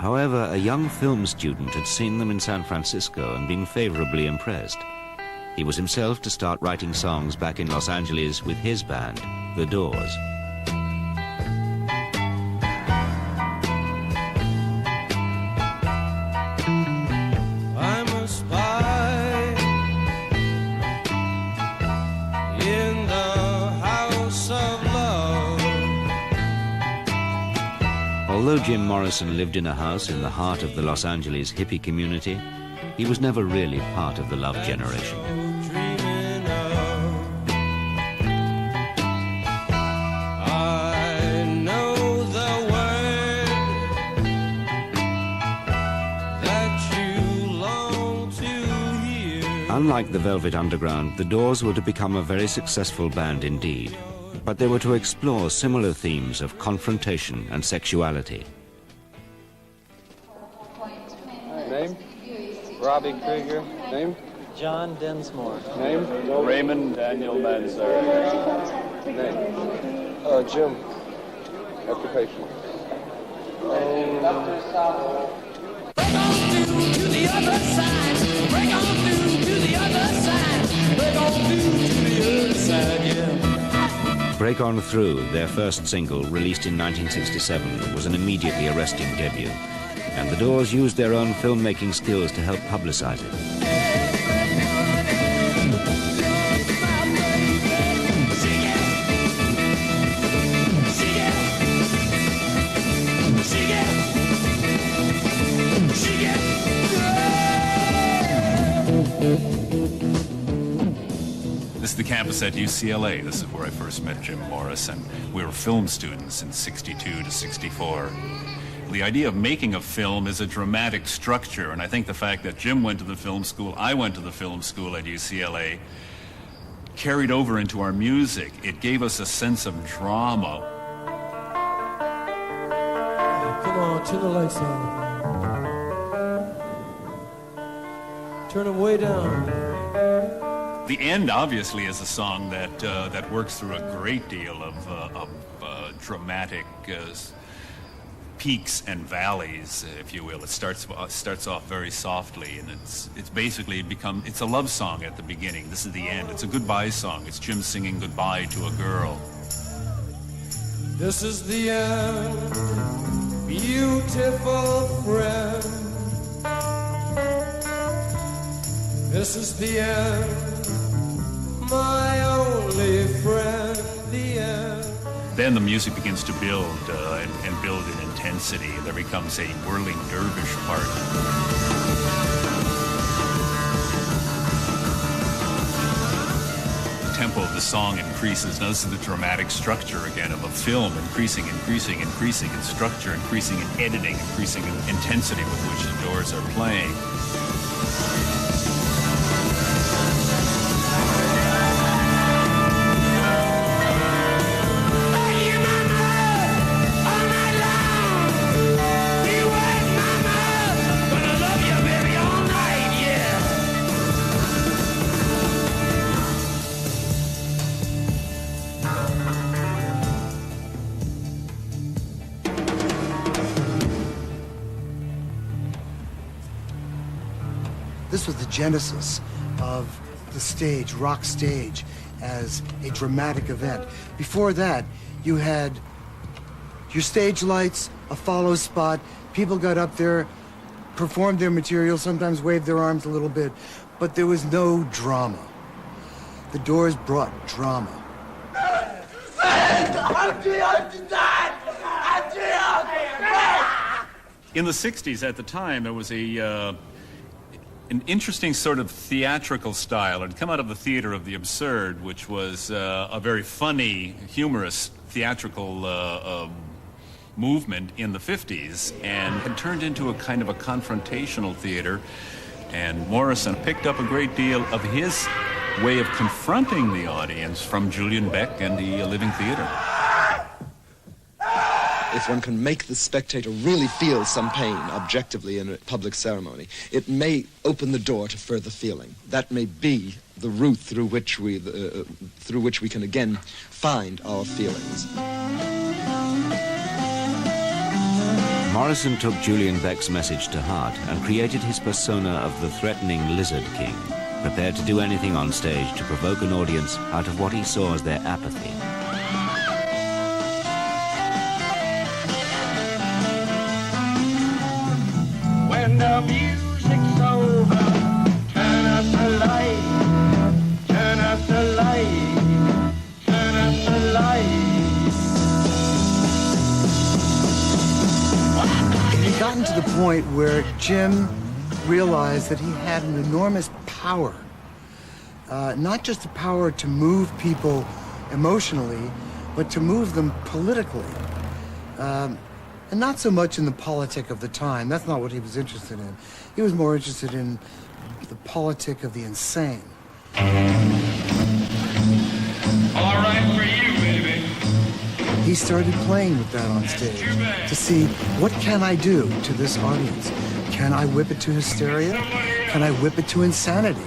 However, a young film student had seen them in San Francisco and been favorably impressed. He was himself to start writing songs back in Los Angeles with his band, The Doors. I'm a spy in the house of love. Although Jim Morrison lived in a house in the heart of the Los Angeles hippie community, he was never really part of the love generation. Dreaming of. I know the word that you long to hear. Unlike the Velvet Underground, the Doors were to become a very successful band indeed, but they were to explore similar themes of confrontation and sexuality. Name? Robbie Krieger. Name? John Densmore. Name? Raymond Daniel Manzer. Name? Jim. Occupation. Break on through to the other side. Break on through to the other side. Break on through to the other side, yeah. Break On Through, their first single, released in 1967, was an immediately arresting debut, and the Doors used their own filmmaking skills to help publicize it. This is the campus at UCLA. This is where I first met Jim Morrison. We were film students in 62 to 64. The idea of making a film is a dramatic structure, and I think the fact that Jim went to the film school, I went to the film school at UCLA, carried over into our music. It gave us a sense of drama. Come on, turn the lights on. Turn them way down. The end, obviously, is a song that works through a great deal of dramatic peaks and valleys, if you will. It starts off very softly, and it's basically it's a love song at the beginning. This is the end. It's a goodbye song. It's Jim singing goodbye to a girl. This is the end, beautiful friend. This is the end, my only friend, the end. Then the music begins to build and build in intensity. There becomes a whirling dervish part. The tempo of the song increases. Now this is the dramatic structure again of a film, increasing in structure, increasing in editing, increasing in intensity with which the Doors are playing. This was the genesis of the stage, rock stage, as a dramatic event. Before that, you had your stage lights, a follow spot, people got up there, performed their material, sometimes waved their arms a little bit, but there was no drama. The Doors brought drama. In the 60s, at the time, there was an interesting sort of theatrical style. It had come out of the theater of the absurd, which was a very funny, humorous, theatrical movement in the 50s, and had turned into a kind of a confrontational theater. And Morrison picked up a great deal of his way of confronting the audience from Julian Beck and the Living Theater. If one can make the spectator really feel some pain objectively in a public ceremony, it may open the door to further feeling. That may be the route through which we can again find our feelings. Morrison took Julian Beck's message to heart and created his persona of the threatening Lizard King, prepared to do anything on stage to provoke an audience out of what he saw as their apathy. When the music's over, turn up the light, turn up the light, turn up the light. It had gotten to the point where Jim realized that he had an enormous power. Not just the power to move people emotionally, but to move them politically. And not so much in the politic of the time. That's not what he was interested in. He was more interested in the politic of the insane. All right for you, baby. He started playing with that on stage to see, what can I do to this audience? Can I whip it to hysteria? Can I whip it to insanity?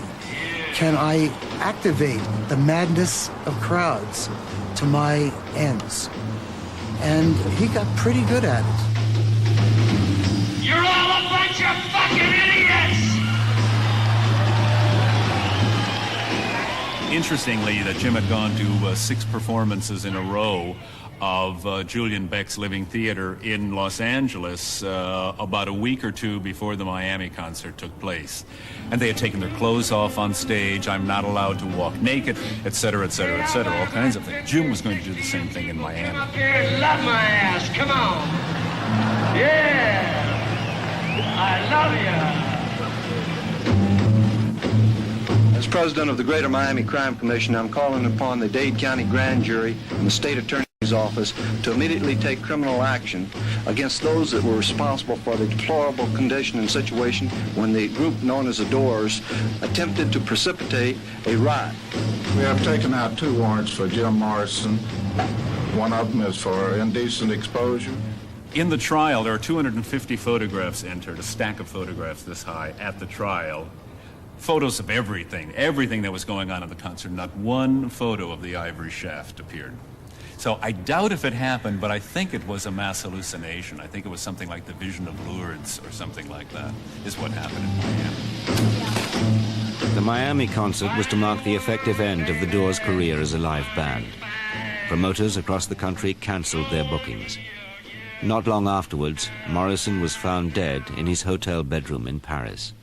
Can I activate the madness of crowds to my ends? And he got pretty good at it. You're all a bunch of fucking idiots! Interestingly, that Jim had gone to 6 performances in a row of Julian Beck's Living Theater in Los Angeles about a week or two before the Miami concert took place. And they had taken their clothes off on stage, I'm not allowed to walk naked, etc., etc., etc., all kinds of things. Jim was going to do the same thing in Miami. Come up here and love my ass, come on! Yeah! I love you! As president of the Greater Miami Crime Commission, I'm calling upon the Dade County Grand Jury and the State Attorney's Office to immediately take criminal action against those that were responsible for the deplorable condition and situation when the group known as the Doors attempted to precipitate a riot. We have taken out 2 warrants for Jim Morrison. One of them is for indecent exposure. In the trial, there are 250 photographs entered, a stack of photographs this high at the trial. Photos of everything that was going on at the concert. Not one photo of the ivory shaft appeared. So I doubt if it happened, but I think it was a mass hallucination. I think it was something like the Vision of Lourdes or something like that, is what happened in Miami. The Miami concert was to mark the effective end of the Doors' career as a live band. Promoters across the country cancelled their bookings. Not long afterwards, Morrison was found dead in his hotel bedroom in Paris.